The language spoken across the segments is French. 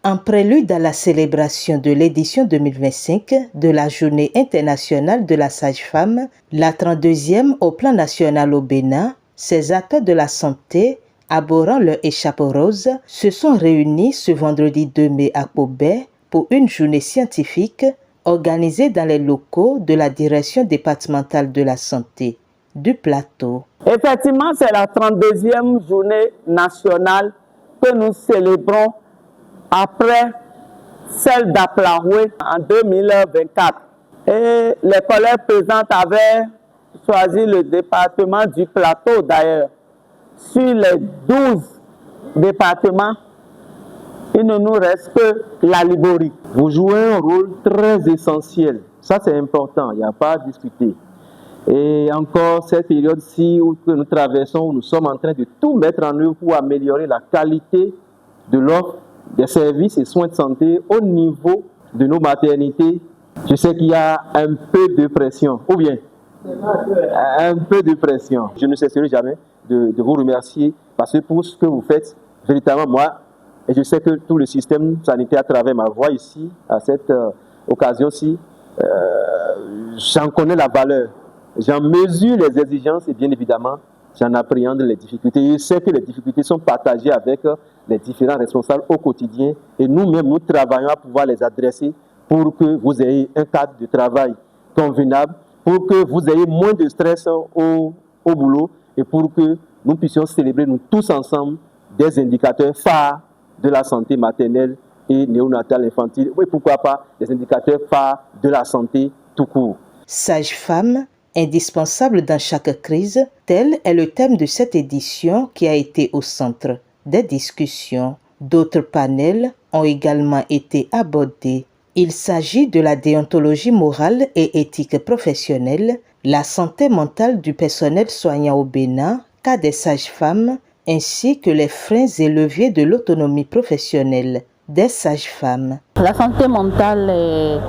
En prélude à la célébration de l'édition 2025 de la Journée internationale de la sage-femme, la 32e au plan national au Bénin, ces acteurs de la santé, arborant leur écharpe rose, se sont réunis ce vendredi 2 mai à Kobe pour une journée scientifique organisée dans les locaux de la Direction départementale de la santé du Plateau. Effectivement, c'est la 32e journée nationale que nous célébrons après celle d'Aplaoué en 2024. Et les collègues présents avaient choisi le département du Plateau d'ailleurs. Sur les 12 départements, il ne nous reste que la Liborie. Vous jouez un rôle très essentiel. Ça, c'est important, il n'y a pas à discuter. Et encore, cette période-ci que nous traversons, nous sommes en train de tout mettre en œuvre pour améliorer la qualité de l'offre des services et soins de santé au niveau de nos maternités. Je sais qu'il y a un peu de pression, ou bien un peu de pression. Je ne cesserai jamais de vous remercier parce que pour ce que vous faites, véritablement moi, et je sais que tout le système sanitaire à travers ma voix ici, à cette occasion-ci, j'en connais la valeur, j'en mesure les exigences et bien évidemment, j'en appréhende les difficultés. Je sais que les difficultés sont partagées avec les différents responsables au quotidien et nous-mêmes, nous travaillons à pouvoir les adresser pour que vous ayez un cadre de travail convenable, pour que vous ayez moins de stress au boulot et pour que nous puissions célébrer nous tous ensemble des indicateurs phares de la santé maternelle et néonatale infantile, et pourquoi pas des indicateurs phares de la santé tout court. Sage-femme, indispensable dans chaque crise, tel est le thème de cette édition qui a été au centre des discussions. D'autres panels ont également été abordés. Il s'agit de la déontologie morale et éthique professionnelle, la santé mentale du personnel soignant au Bénin, cas des sages-femmes, ainsi que les freins et leviers de l'autonomie professionnelle des sages-femmes. La santé mentale est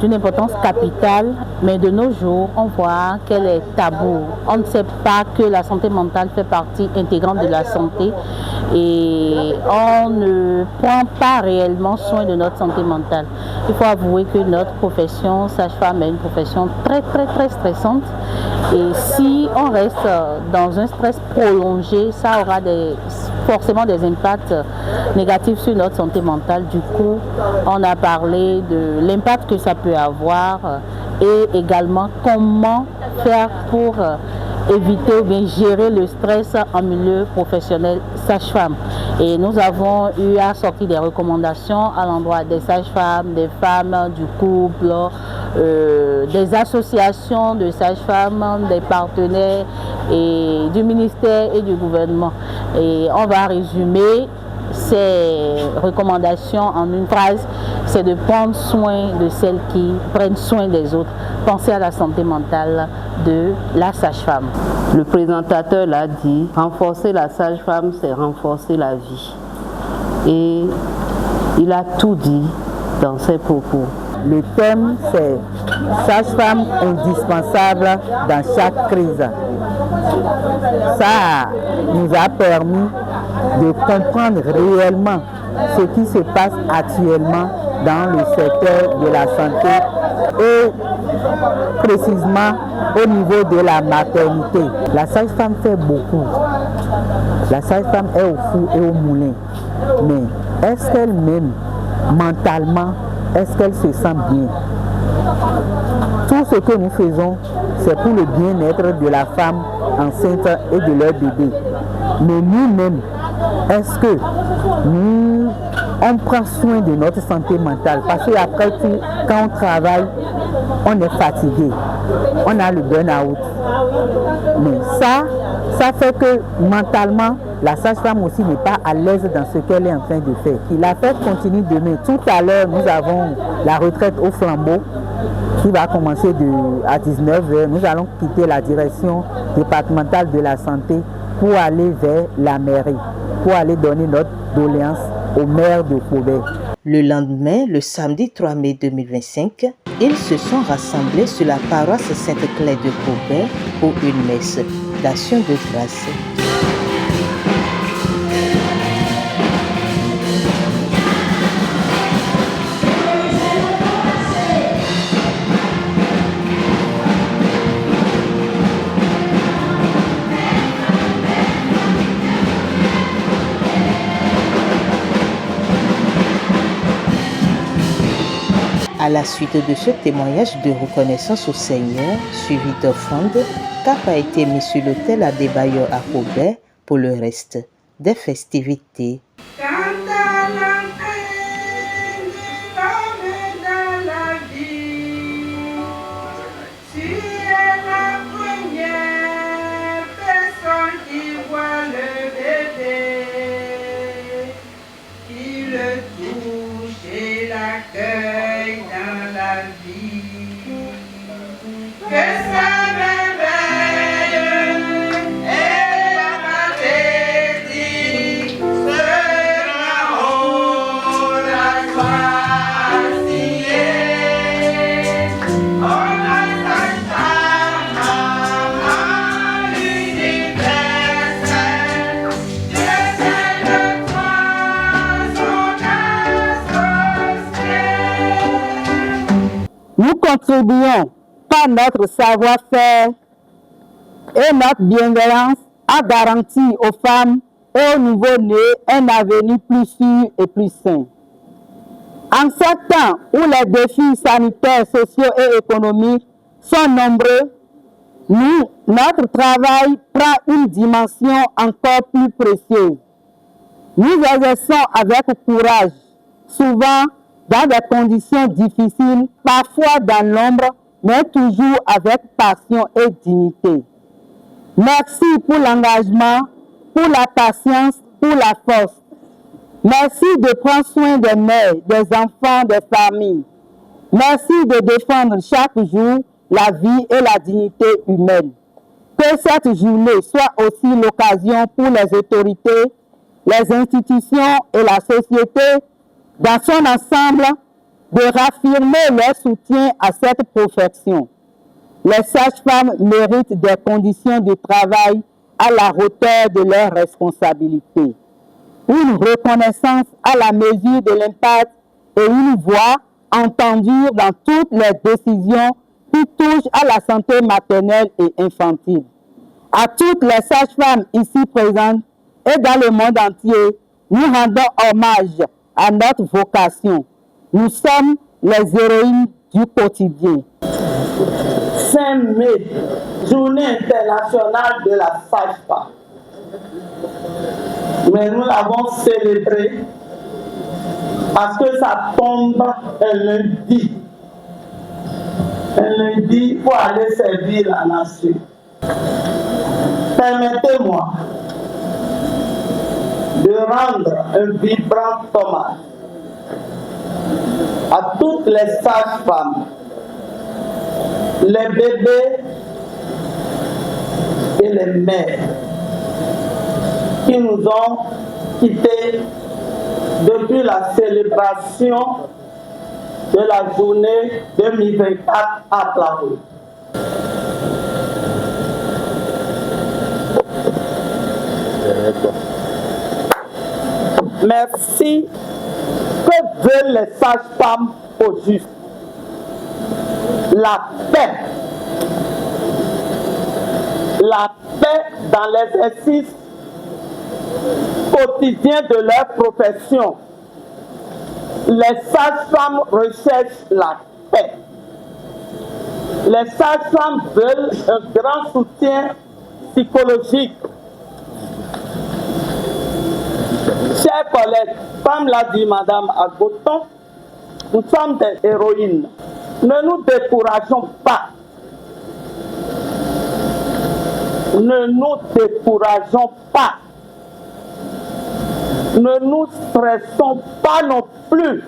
d'une importance capitale, mais de nos jours, on voit qu'elle est taboue. On ne sait pas que la santé mentale fait partie intégrante de la santé et on ne prend pas réellement soin de notre santé mentale. Il faut avouer que notre profession, sage-femme, est une profession très stressante. Et si on reste dans un stress prolongé, ça aura forcément des impacts négatifs sur notre santé mentale. Du coup, on a parlé de l'impact que ça peut avoir et également comment faire pour éviter ou bien gérer le stress en milieu professionnel sage-femme. Et nous avons eu à sortir des recommandations à l'endroit des sages-femmes, des femmes, du couple, des associations de sages-femmes, des partenaires et du ministère et du gouvernement. Et on va résumer ces recommandations en une phrase, c'est de prendre soin de celles qui prennent soin des autres. Penser à la santé mentale de la sage-femme. Le présentateur l'a dit, renforcer la sage-femme, c'est renforcer la vie. Et il a tout dit dans ses propos. Le thème, c'est sage-femme indispensable dans chaque crise. Ça nous a permis de comprendre réellement ce qui se passe actuellement dans le secteur de la santé et précisément au niveau de la maternité. La sage-femme fait beaucoup. La sage-femme est au four et au moulin. Mais est-ce qu'elle-même, mentalement, est-ce qu'elle se sent bien? Tout ce que nous faisons, c'est pour le bien-être de la femme enceinte et de leur bébé. Mais nous-mêmes, est-ce que on prend soin de notre santé mentale? Parce qu'après tout, quand on travaille, on est fatigué, on a le burn-out. Mais ça fait que mentalement, la sage-femme aussi n'est pas à l'aise dans ce qu'elle est en train de faire. La fête continue demain. Tout à l'heure, nous avons la retraite au flambeau qui va commencer à 19h. Nous allons quitter la direction départementale de la santé pour aller vers la mairie, pour aller donner notre doléance au maire de Kobe. Le lendemain, le samedi 3 mai 2025, ils se sont rassemblés sur la paroisse Sainte-Claire de Kobe pour une messe d'action de grâce. À la suite de ce témoignage de reconnaissance au Seigneur, suivi d'offrandes, Cap a été mis sur l'autel à Adebayor à Kobe pour le reste des festivités. Nous contribuons par notre savoir-faire et notre bienveillance à garantir aux femmes et aux nouveau-nés un avenir plus sûr et plus sain. En ce temps où les défis sanitaires, sociaux et économiques sont nombreux, notre travail prend une dimension encore plus précieuse. Nous exerçons avec courage, souvent dans des conditions difficiles, parfois dans l'ombre, mais toujours avec passion et dignité. Merci pour l'engagement, pour la patience, pour la force. Merci de prendre soin des mères, des enfants, des familles. Merci de défendre chaque jour la vie et la dignité humaine. Que cette journée soit aussi l'occasion pour les autorités, les institutions et la société dans son ensemble de raffirmer leur soutien à cette profession. Les sages-femmes méritent des conditions de travail à la hauteur de leurs responsabilités. Une reconnaissance à la mesure de l'impact et une voix entendue dans toutes les décisions qui touchent à la santé maternelle et infantile. À toutes les sages-femmes ici présentes et dans le monde entier, nous rendons hommage à notre vocation. Nous sommes les héroïnes du quotidien. 5 mai, journée internationale de la sage-femme. Mais nous l'avons célébré parce que ça tombe un lundi. Un lundi pour aller servir la nation. Permettez-moi de rendre un vibrant hommage à toutes les sages-femmes, les bébés et les mères qui nous ont quittés depuis la célébration de la journée 2024 à Tlaoui. Merci. Que veulent les sages-femmes au juste? La paix. La paix dans l'exercice quotidien de leur profession. Les sages-femmes recherchent la paix. Les sages-femmes veulent un grand soutien psychologique. Chers collègues, comme l'a dit Madame Agoton, nous sommes des héroïnes. Ne nous décourageons pas. Ne nous décourageons pas. Ne nous stressons pas non plus.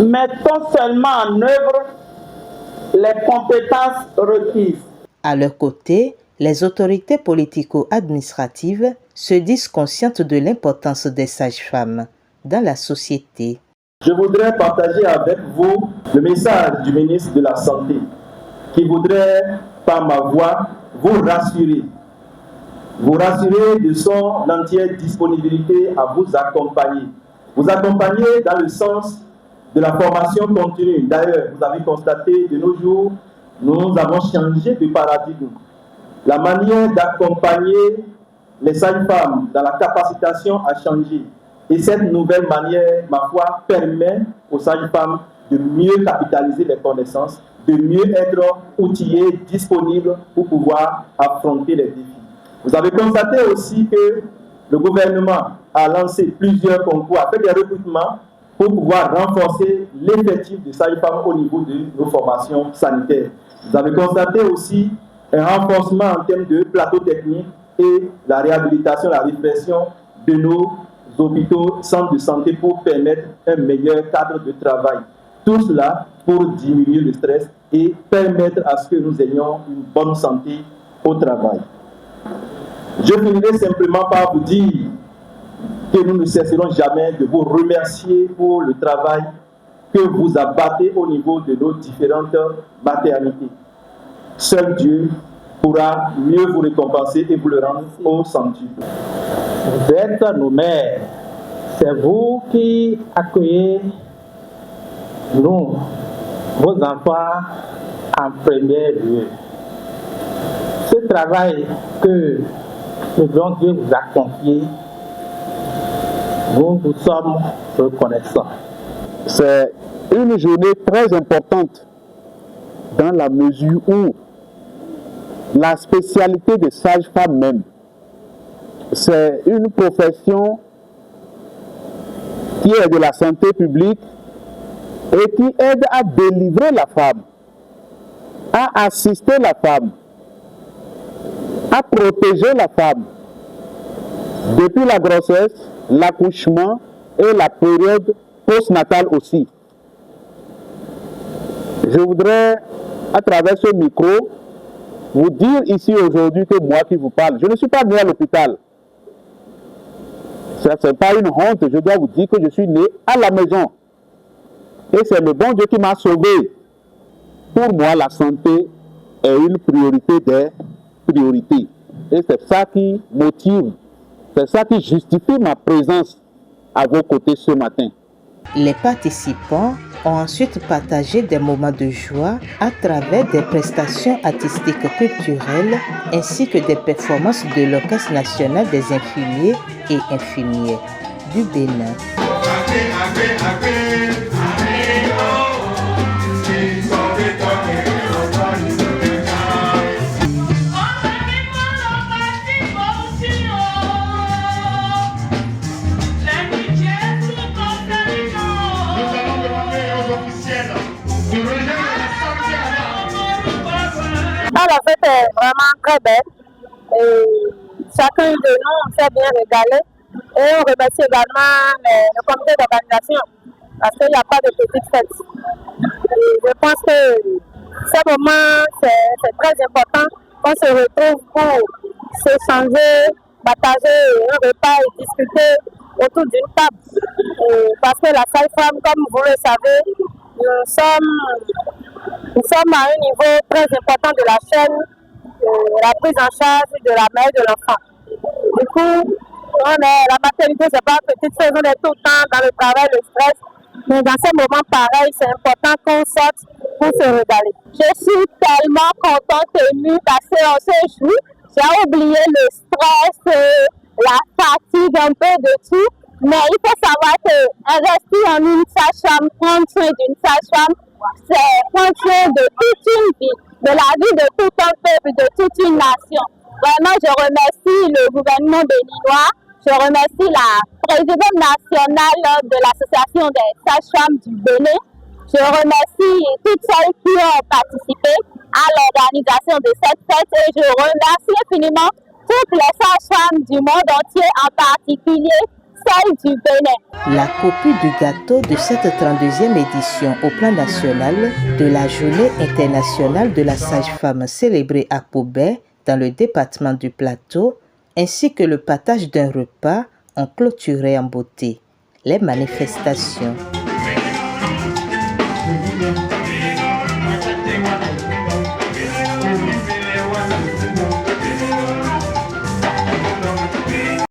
Mettons seulement en œuvre les compétences requises. À leur côté, les autorités politico-administratives se disent conscientes de l'importance des sages-femmes dans la société. Je voudrais partager avec vous le message du ministre de la Santé qui voudrait, par ma voix, vous rassurer de son entière disponibilité à vous accompagner. Vous accompagner dans le sens de la formation continue. D'ailleurs, vous avez constaté de nos jours, nous avons changé de paradigme. La manière d'accompagner les sages-femmes dans la capacitation a changé. Et cette nouvelle manière, ma foi, permet aux sages-femmes de mieux capitaliser les connaissances, de mieux être outillées, disponibles pour pouvoir affronter les défis. Vous avez constaté aussi que le gouvernement a lancé plusieurs concours, a fait des recrutements pour pouvoir renforcer l'effectif de sages-femmes au niveau de nos formations sanitaires. Vous avez constaté aussi un renforcement en termes de plateau technique et la réhabilitation, la répression de nos hôpitaux, centres de santé pour permettre un meilleur cadre de travail. Tout cela pour diminuer le stress et permettre à ce que nous ayons une bonne santé au travail. Je finirai simplement par vous dire que nous ne cesserons jamais de vous remercier pour le travail que vous abattez au niveau de nos différentes maternités. Seul Dieu pourra mieux vous récompenser et vous le rendre au centuple. Vous êtes nos mères, c'est vous qui accueillez nous, vos enfants, en premier lieu. Ce travail que le bon Dieu vous a confié, nous vous sommes reconnaissants. C'est une journée très importante dans la mesure où la spécialité des sages-femmes même, c'est une profession qui est de la santé publique et qui aide à délivrer la femme, à assister la femme, à protéger la femme depuis la grossesse, l'accouchement et la période postnatale aussi. Je voudrais, à travers ce micro, vous dire ici aujourd'hui que moi qui vous parle, je ne suis pas né à l'hôpital. Ce n'est pas une honte, je dois vous dire que je suis né à la maison. Et c'est le bon Dieu qui m'a sauvé. Pour moi, la santé est une priorité des priorités. Et c'est ça qui motive, c'est ça qui justifie ma présence à vos côtés ce matin. Les participants ont ensuite partagé des moments de joie à travers des prestations artistiques culturelles ainsi que des performances de l'Orchestre national des infirmiers et infirmières du Bénin. La fête est vraiment très belle et chacun de nous s'est bien régalé et on remercie également le comité d'organisation parce qu'il n'y a pas de petite fête. Et je pense que ce moment c'est très important qu'on se retrouve pour s'échanger, partager un repas et discuter autour d'une table. Et parce que la sage-femme, comme vous le savez, nous sommes à un niveau très important de la chaîne, la prise en charge de la mère et de l'enfant. Du coup, la maternité, ce n'est pas une petite chose, on est tout le temps dans le travail, le stress. Mais dans ces moments pareils, c'est important qu'on sorte pour se régaler. Je suis tellement contente et émue parce qu'on se joue. J'ai oublié le stress, la fatigue, un peu de tout. Mais il faut savoir qu'investir en une sage-femme, prendre soin d'une sage-femme, c'est prendre soin de toute une vie, de la vie de tout un peuple, de toute une nation. Vraiment, je remercie le gouvernement béninois, je remercie la présidente nationale de l'association des sages-femmes du Bénin. Je remercie toutes celles qui ont participé à l'organisation de cette fête et je remercie infiniment toutes les sages-femmes du monde entier, en particulier celles du Bénin. La copie du gâteau de cette 32e édition au plan national de la Journée internationale de la sage-femme célébrée à Pobé dans le département du Plateau, ainsi que le partage d'un repas ont clôturé en beauté les manifestations.